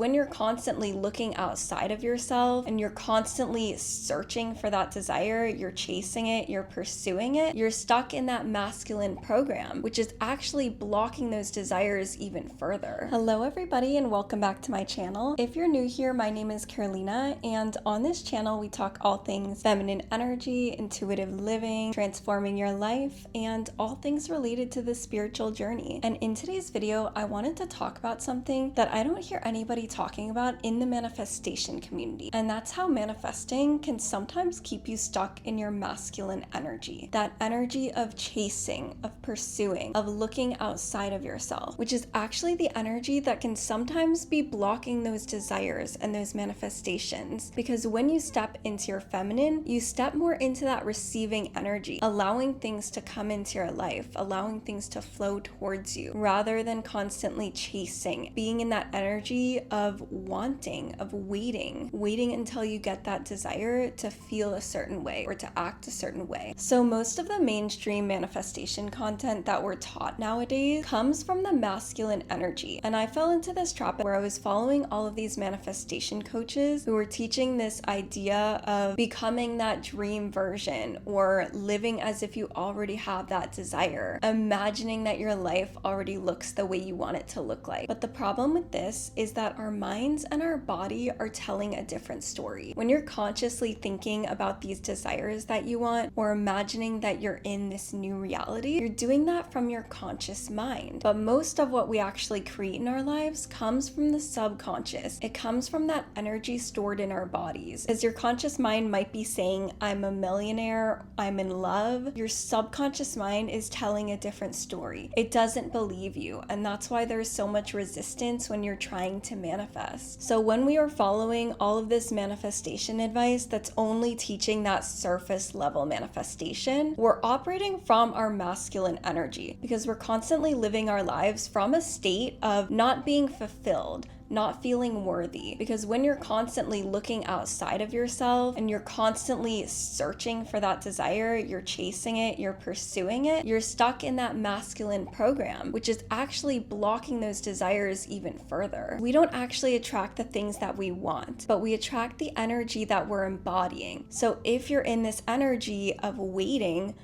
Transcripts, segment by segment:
when you're constantly looking outside of yourself and you're constantly searching for that desire, you're chasing it, you're pursuing it, you're stuck in that masculine program, which is actually blocking those desires even further. Hello everybody and welcome back to my channel. If you're new here, my name is Carolina, and on this channel we talk all things feminine energy, intuitive living, transforming your life, and all things related to the spiritual journey. And in today's video, I wanted to talk about something that I don't hear anybody talking about in the manifestation community, and that's how manifesting can sometimes keep you stuck in your masculine energy. That energy of chasing, of pursuing, of looking outside of yourself, which is actually the energy that can sometimes be blocking those desires and those manifestations. Because when you step into your feminine, you step more into that receiving energy, allowing things to come into your life, allowing things to flow towards you, rather than constantly chasing, being in that energy of wanting, of waiting until you get that desire to feel a certain way or to act a certain way. So most of the mainstream manifestation content that we're taught nowadays comes from the masculine energy. And I fell into this trap where I was following all of these manifestation coaches who were teaching this idea of becoming that dream version or living as if you already have that desire, imagining that your life already looks the way you want it to look like. But the problem with this is that our minds and our body are telling a different story. When you're consciously thinking about these desires that you want or imagining that you're in this new reality, you're doing that from your conscious mind. But most of what we actually create in our lives comes from the subconscious. It comes from that energy stored in our bodies. As your conscious mind might be saying, I'm a millionaire, I'm in love, your subconscious mind is telling a different story. It doesn't believe you, and that's why there's so much resistance when you're trying to manifest. So when we are following all of this manifestation advice that's only teaching that surface level manifestation, we're operating from our masculine energy because we're constantly living our lives from a state of not being fulfilled, not feeling worthy. Because when you're constantly looking outside of yourself and you're constantly searching for that desire, you're chasing it, you're pursuing it, you're stuck in that masculine program, which is actually blocking those desires even further. We don't actually attract the things that we want, but we attract the energy that we're embodying. So if you're in this energy of waiting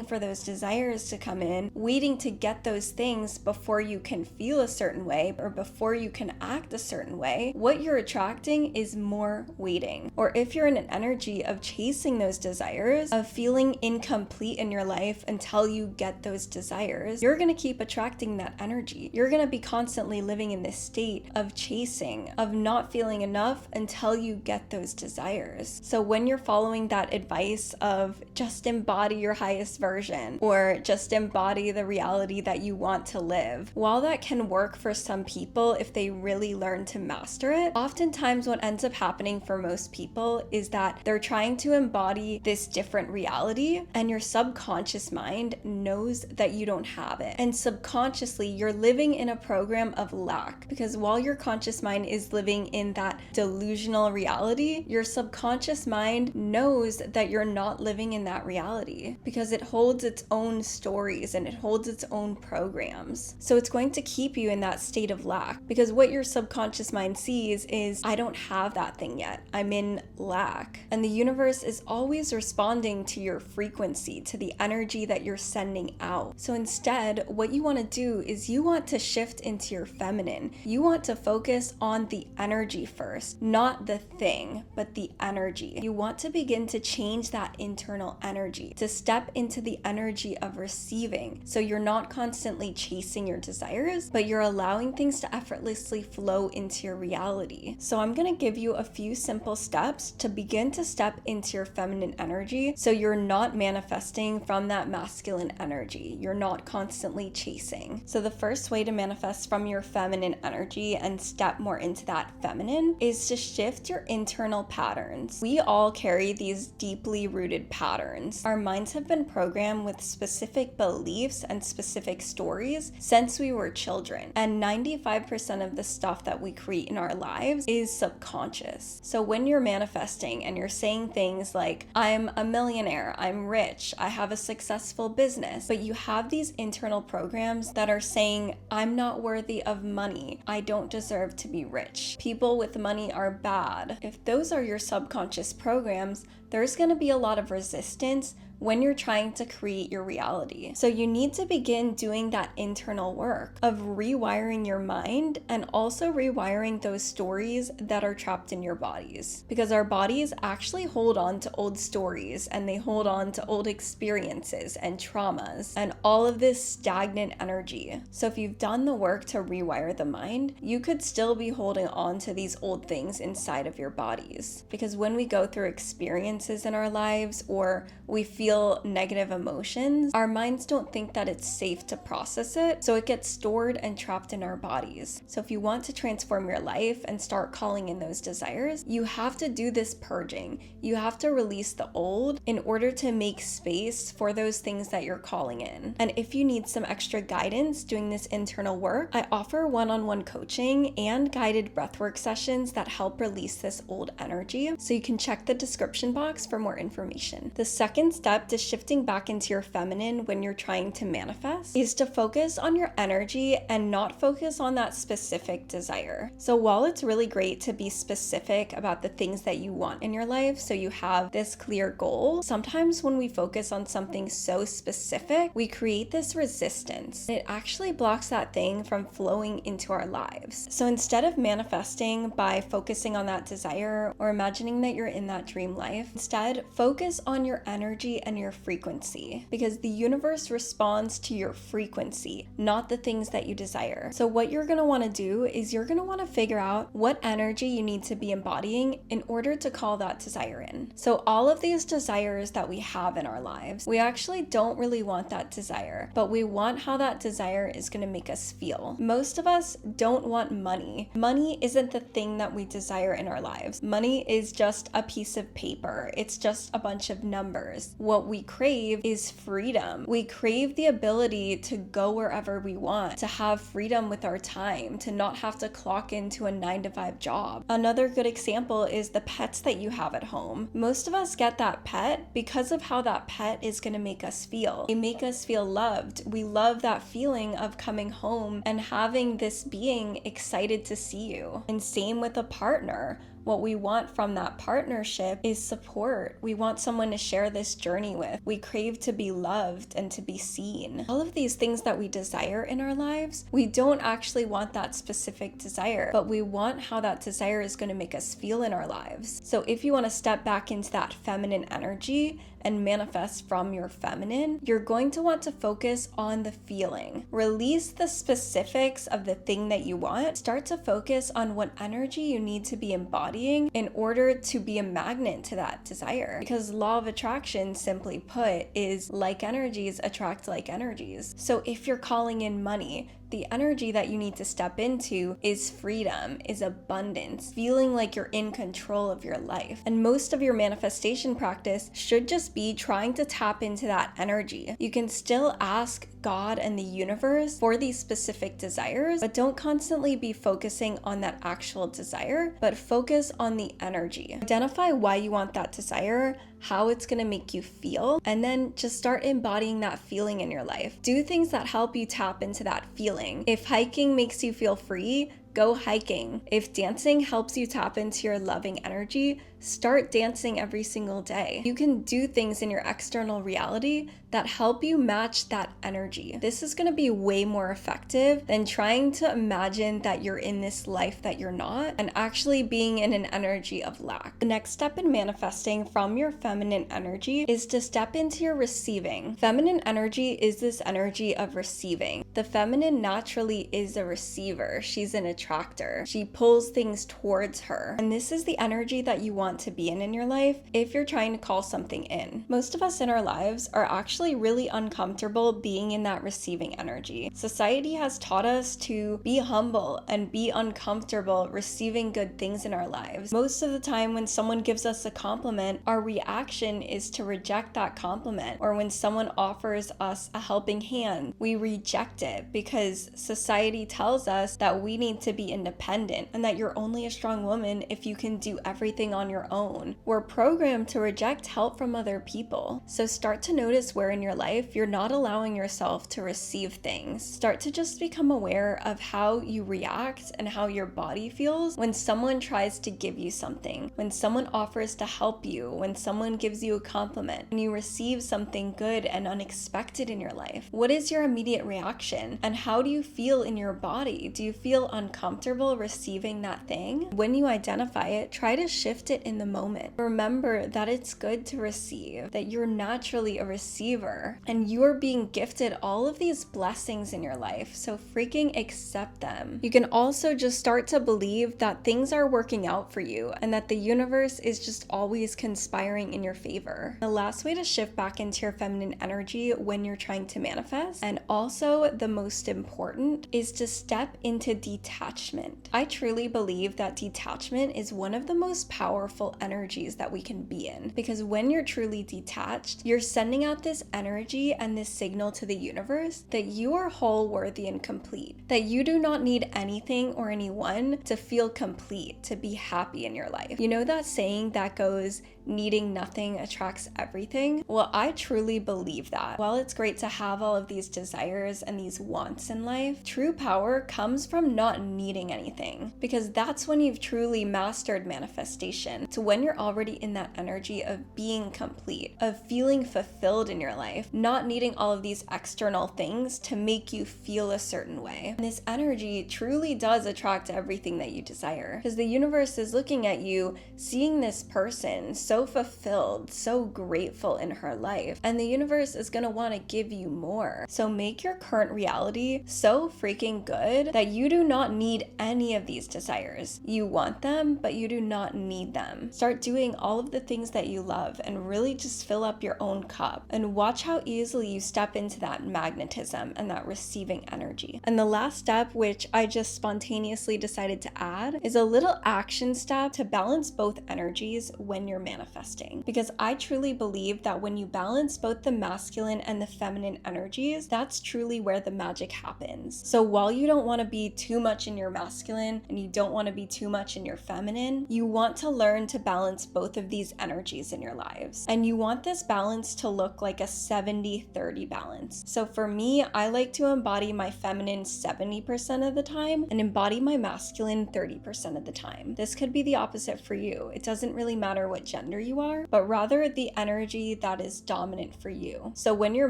for those desires to come in, waiting to get those things before you can feel a certain way or before you can act a certain way, what you're attracting is more waiting. Or if you're in an energy of chasing those desires, of feeling incomplete in your life until you get those desires, you're going to keep attracting that energy. You're going to be constantly living in this state of chasing, of not feeling enough until you get those desires. So when you're following that advice of just embody your highest version or just embody the reality that you want to live, while that can work for some people if they really learn to master it, oftentimes what ends up happening for most people is that they're trying to embody this different reality and your subconscious mind knows that you don't have it. And subconsciously, you're living in a program of lack, because while your conscious mind is living in that delusional reality, your subconscious mind knows that you're not living in that reality because it holds its own stories and it holds its own programs. So it's going to keep you in that state of lack, because what your subconscious mind sees is, I don't have that thing yet. I'm in lack. And the universe is always responding to your frequency, to the energy that you're sending out. So instead, what you want to do is you want to shift into your feminine. You want to focus on the energy first, not the thing, but the energy. You want to begin to change that internal energy, to step into the energy of receiving. So you're not constantly chasing your desires, but you're allowing things to effortlessly flow into your reality. So I'm going to give you a few simple steps to begin to step into your feminine energy so you're not manifesting from that masculine energy. You're not constantly chasing. So the first way to manifest from your feminine energy and step more into that feminine is to shift your internal patterns. We all carry these deeply rooted patterns. Our minds have been been programmed with specific beliefs and specific stories since we were children. And 95% of the stuff that we create in our lives is subconscious. So when you're manifesting and you're saying things like, I'm a millionaire, I'm rich, I have a successful business, but you have these internal programs that are saying, I'm not worthy of money, I don't deserve to be rich, people with money are bad. If those are your subconscious programs, there's going to be a lot of resistance when you're trying to create your reality. So you need to begin doing that internal work of rewiring your mind and also rewiring those stories that are trapped in your bodies. Because our bodies actually hold on to old stories and they hold on to old experiences and traumas and all of this stagnant energy. So if you've done the work to rewire the mind, you could still be holding on to these old things inside of your bodies. Because when we go through experiences in our lives or we feel negative emotions, our minds don't think that it's safe to process it, so it gets stored and trapped in our bodies. So if you want to transform your life and start calling in those desires, you have to do this purging. You have to release the old in order to make space for those things that you're calling in. And if you need some extra guidance doing this internal work, I offer one-on-one coaching and guided breathwork sessions that help release this old energy. So you can check the description box for more information. The second step to shifting back into your feminine when you're trying to manifest is to focus on your energy and not focus on that specific desire. So while it's really great to be specific about the things that you want in your life, so you have this clear goal, sometimes when we focus on something so specific, we create this resistance. It actually blocks that thing from flowing into our lives. So instead of manifesting by focusing on that desire or imagining that you're in that dream life, instead focus on your energy and your frequency, because the universe responds to your frequency, not the things that you desire. So what you're going to want to do is you're going to want to figure out what energy you need to be embodying in order to call that desire in. So all of these desires that we have in our lives, we actually don't really want that desire, but we want how that desire is going to make us feel. Most of us don't want money. Money isn't the thing that we desire in our lives. Money is just a piece of paper. It's just a bunch of numbers. What we crave is freedom. We crave the ability to go wherever we want, to have freedom with our time, to not have to clock into a 9-to-5 job. Another good example is the pets that you have at home. Most of us get that pet because of how that pet is going to make us feel. They make us feel loved. We love that feeling of coming home and having this being excited to see you. And same with a partner. What we want from that partnership is support. We want someone to share this journey with. We crave to be loved and to be seen. All of these things that we desire in our lives, we don't actually want that specific desire, but we want how that desire is going to make us feel in our lives. So if you want to step back into that feminine energy and manifest from your feminine, you're going to want to focus on the feeling. Release the specifics of the thing that you want. Start to focus on what energy you need to be embodying in order to be a magnet to that desire. Because law of attraction, simply put, is like energies attract like energies. So if you're calling in money, the energy that you need to step into is freedom, is abundance, feeling like you're in control of your life. And most of your manifestation practice should just be trying to tap into that energy. You can still ask God and the universe for these specific desires, but don't constantly be focusing on that actual desire, but focus on the energy. Identify why you want that desire, how it's going to make you feel, and then just start embodying that feeling in your life. Do things that help you tap into that feeling. If hiking makes you feel free, go hiking. If dancing helps you tap into your loving energy, start dancing every single day. You can do things in your external reality that help you match that energy. This is going to be way more effective than trying to imagine that you're in this life that you're not and actually being in an energy of lack. The next step in manifesting from your feminine energy is to step into your receiving. Feminine energy is this energy of receiving. The feminine naturally is a receiver. She's an attractor. She pulls things towards her. And this is the energy that you want want to be in your life if you're trying to call something in. Most of us in our lives are actually really uncomfortable being in that receiving energy. Society has taught us to be humble and be uncomfortable receiving good things in our lives. Most of the time when someone gives us a compliment, our reaction is to reject that compliment. Or when someone offers us a helping hand, we reject it because society tells us that we need to be independent and that you're only a strong woman if you can do everything on your own. We're programmed to reject help from other people. So start to notice where in your life you're not allowing yourself to receive things. Start to just become aware of how you react and how your body feels when someone tries to give you something, when someone offers to help you, when someone gives you a compliment, and you receive something good and unexpected in your life. What is your immediate reaction? And how do you feel in your body? Do you feel uncomfortable receiving that thing? When you identify it, try to shift it in the moment. Remember that it's good to receive, that you're naturally a receiver, and you are being gifted all of these blessings in your life, so freaking accept them. You can also just start to believe that things are working out for you and that the universe is just always conspiring in your favor. The last way to shift back into your feminine energy when you're trying to manifest, and also the most important, is to step into detachment. I truly believe that detachment is one of the most powerful energies that we can be in, because when you're truly detached, you're sending out this energy and this signal to the universe that you are whole, worthy, and complete, that you do not need anything or anyone to feel complete, to be happy in your life. You know that saying that goes, needing nothing attracts everything? Well, I truly believe that. While it's great to have all of these desires and these wants in life, true power comes from not needing anything, because that's when you've truly mastered manifestation. It's when you're already in that energy of being complete, of feeling fulfilled in your life, not needing all of these external things to make you feel a certain way. And this energy truly does attract everything that you desire, because the universe is looking at you, seeing this person so fulfilled, so grateful in her life, and the universe is going to want to give you more. So make your current reality so freaking good that you do not need any of these desires. You want them, but you do not need them. Start doing all of the things that you love and really just fill up your own cup, and watch how easily you step into that magnetism and that receiving energy. And the last step, which I just spontaneously decided to add, is a little action step to balance both energies when you're manifesting. Because I truly believe that when you balance both the masculine and the feminine energies, that's truly where the magic happens. So while you don't want to be too much in your masculine and you don't want to be too much in your feminine, you want to learn to balance both of these energies in your lives. And you want this balance to look like a 70-30 balance. So for me, I like to embody my feminine 70% of the time and embody my masculine 30% of the time. This could be the opposite for you. It doesn't really matter what gender you are, but rather the energy that is dominant for you. So when you're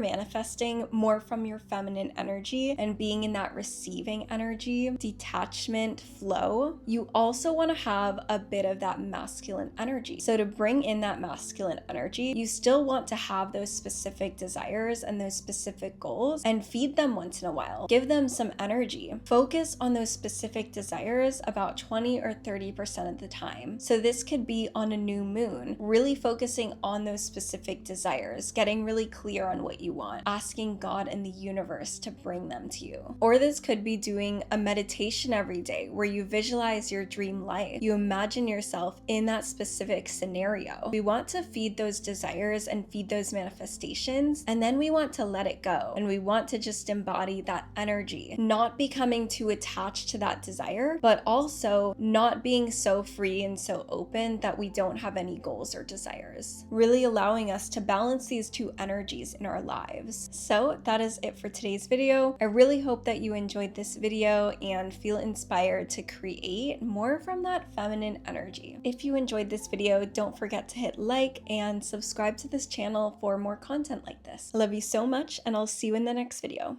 manifesting more from your feminine energy and being in that receiving energy, detachment, flow, you also want to have a bit of that masculine energy. So to bring in that masculine energy, you still want to have those specific desires and those specific goals and feed them once in a while. Give them some energy. Focus on those specific desires about 20 or 30% of the time. So this could be on a new moon, really focusing on those specific desires, getting really clear on what you want, asking God and the universe to bring them to you. Or this could be doing a meditation every day where you visualize your dream life. You imagine yourself in that specific scenario. We want to feed those desires and feed those manifestations, and then we want to let it go. And we want to just embody that energy, not becoming too attached to that desire, but also not being so free and so open that we don't have any goals or desires. Really allowing us to balance these two energies in our lives. So that is it for today's video. I really hope that you enjoyed this video and feel inspired to create more from that feminine energy. If you enjoyed this video, don't forget to hit like and subscribe to this channel for more content like this. I love you so much, and I'll see you in the next video.